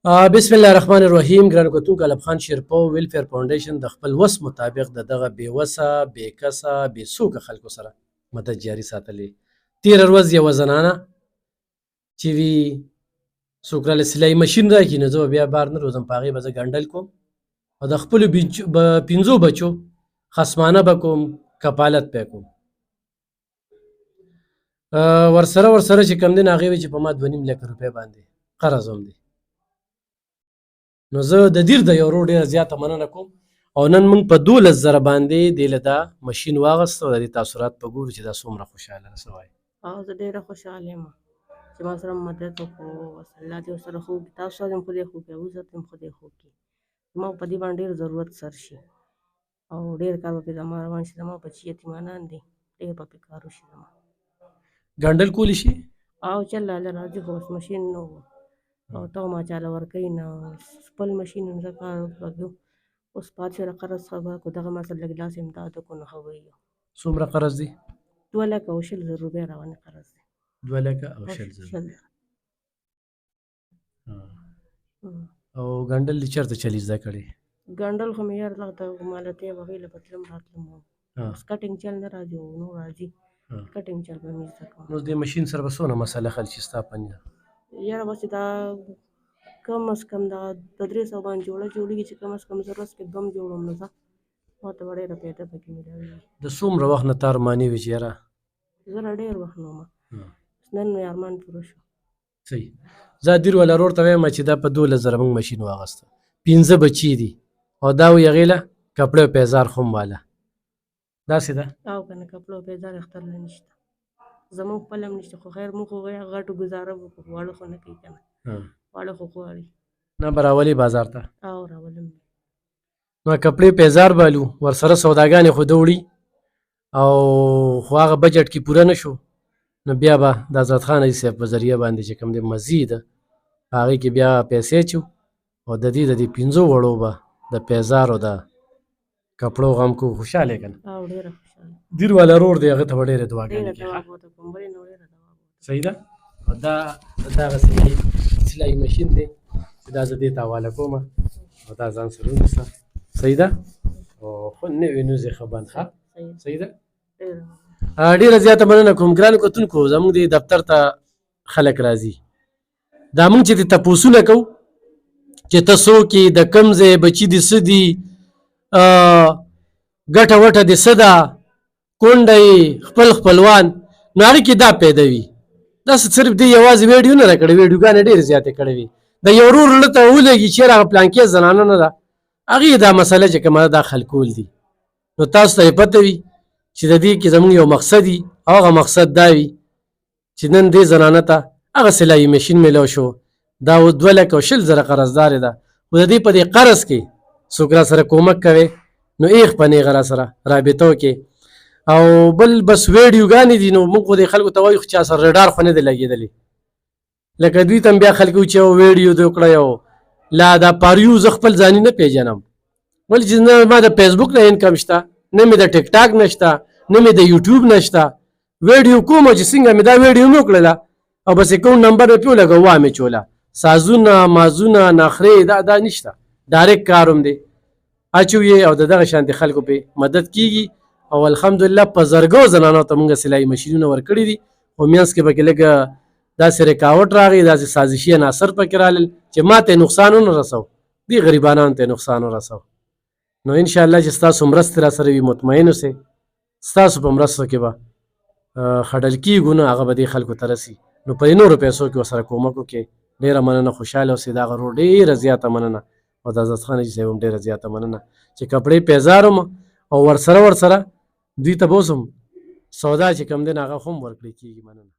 بسم الله الرحمن الرحیم. ګرانو کتونکو، الب خان شیرپو ویلفیر فاونډیشن د خپل وس مطابق د دغه بې وسه بې کسه بې څوکه خلکو سره مدد جاري ساتلې. تېره ورځ یوه زنانه چې وي څوک راله سلایي مشین راکړي، نو زه به بیا بار نه روزم، په هغې به زه ګنډل کوم او د خپلو پنځو بچو خصمانه به کوم، کفالت به یې کوم. ورسره چې کوم دی نو هغې وایي چې په ما 2.5 لکه روپۍ باندې قرض هم دی. نو زه د دیر د یو ورور ډېره زیاته مننه کوم او نن موږ په 12,000 باندې دې له دا مشین واغسته او د دې تاثرات په ګورو چې دا څومره خوشحاله رسه وایي. زه ډېره خوشحاله یم چې ما سره مدد وکړو. الله دې ورسره خوږ کړي، تاسو سره هم خدای خوږ کړي، هغوی سره هم خدای خوږ کړي. زما په دې باندې ډېر ضرورت سر شي او ډېر کار به پرې زما روان شي. زما بچي یتیمانان دي، ډېر به پرې کار وشي زما. ګنډل کولی شي؟ چې الله راضي خو اوس مشین نه و او ته ما چاله ورکوي نه، خپل مشین زه کار وکړو. اوس پاتې شوله قرض خبره کړو، دغه ما سره لږ لاس امداد وکړو نو ښه به وي. څومره قرض دی؟ 2,20,000 روپۍ روانې قرض دی. 2,20,000. او ګنډل دې چېرته چلي زده کړې؟ ګنډل خو مې یار دغه ته مالتۍ وه، هغې له به تلم راتلم وم. اوس کټینګ چل نه راځي او نور راځي، کټینګ چل به مې زده کوم. نو دې مشین سره به څونه مسله حل شي ستا په نظر؟ یاره بس دا کم از کم دا 300 باندې جوړېږي چې کم از کم زه ورځ کې 2 جوړوم نو ځه ما ته به ډېره پیدا پکې ملاوېږي. د څومره وخت نه تا ارماني وي چې یاره زه لا ډېر وخت نه وم، نن مې ارمان پوره شو. صحیح. زه دیر والا ورور ته وایم چې دا په 12,000 موږ مشین واغسته، 5 بچي دي او دا وایي هغې له کپړې او پیزار خو هم واله، داسې ده؟ او که نه کپړه او پیزار اختر له نشته، زموږ خپل هم نشته، خو خیر موږ خو غټو ګزاره وکړو، واړه خو نه کوي که نه، واړه خو غواړي. نه به راولې بازار ته؟ او راولم. نو کپړې پیزار بالو، ورسره سوداګانې خو ده وړي او خو هغه بجټ کې پوره نه شو، نو بیا به د حضرت خان حاجي صاحب په ذریعه باندې چې کوم دی مزي ده په هغې کې بیا پیسې اچو او د دې 5 وړو به د پیزار او د کپړو غم کو. خوشحاله یې که نه؟ او ډېره خوشحاله. دیر والا رور دی، هغه ته به ډېرې دعاګانې کوي. صحیح ده. او دا دغه سلایي مشین دی چې دا زه دې ته حواله کوم او دا ځان سره ونیسه. صحیح ده. او خو نوې نوزې ښه بند ښه. صحیح ده. ډېره زیاته مننه کوم. ګرانو کتونکو، زموږ دې دفتر ته خلک راځي، دا موږ چې دې تپوسونه کوو چې ته څوک یې، د کوم ځای بچي دې څه دي، ګټه وټه دې څه ده، کونډه یې، خپل خپلوان، نو هغې کې دا پیدا وي. داسې صرف دې یوازې ویډیو نه ده کړې، ویډیوګانې ډېرې زیاتې کړې وي. د یو ورور زړه ته ولګي چې یاره هغه پلانکې زنانه نه ده، هغې دا مسله چې کومه ده دا حل کول دي. نو تاسو ته یې پته وي چې د دې کې زموږ یو مقصد وي او هغه مقصد دا وي چې نن دې زنانه ته هغه سلایي مشین میلاو شو، دا 2,20,000 قرضدارې ده، خو د دې په دې قرض کې څوک را سره کومک کوي نو ایخ په نیغه را سره رابطه وکړي. او بل بس ویډیوګانې دي، نو موږ خو دې خلکو ته وایو چا سره رډار خو نه دی لګېدلی، لکه دوی ته هم بیا خلک وایي چې یو ویډیو دې وکړه، یو لا دا پاریو زه خپل ځاني نه پېژنم، ولې چې نه ما د فیسبوک نه انکم شته، نه مې د ټیک ټاک نشته، نه مې د یوټیوب نشته. ویډیو کوم چې څنګه مې دا ویډیو مې وکړله او بس اکاونټ نمبر مې پرې ولګوه، وا مې چوله، سازونه مازونه نخرې دا نشته، ډایرکټ کار هم دی اچوي او د دغه شانتې خلکو پې مدد کېږي. او الحمدلله په زرګو زنانو ته موږ سلایي مشینونه ورکړي دي، خو منځ کې پکې لږ داسې رکاوټ راغی، داسې سازشي عناصر پکې رالل چې ما ته یې نقصان ونه رسو، دې غریبانانو ته یې نقصان ورسو. نو انشاءالله چې ستاسو مرستې را سره وي، مطمئن اوسئ ستاسو په مرستو کې به خډل کېږو نه، هغه به دې خلکو ته رسي. نو په دې نورو پیسو کې ورسره کومک وکړئ. ډېره مننه، خوشحاله اوسئ. دا غرور ډېره زیاته مننه او د حضرت خان حاجي صاحب هم ډېره زیاته مننه چې کپړې پیزار هم او ورسره دوی ته به اوس هم سودا چې کوم دی نو هغه خو هم ورکړی کېږي. مننه.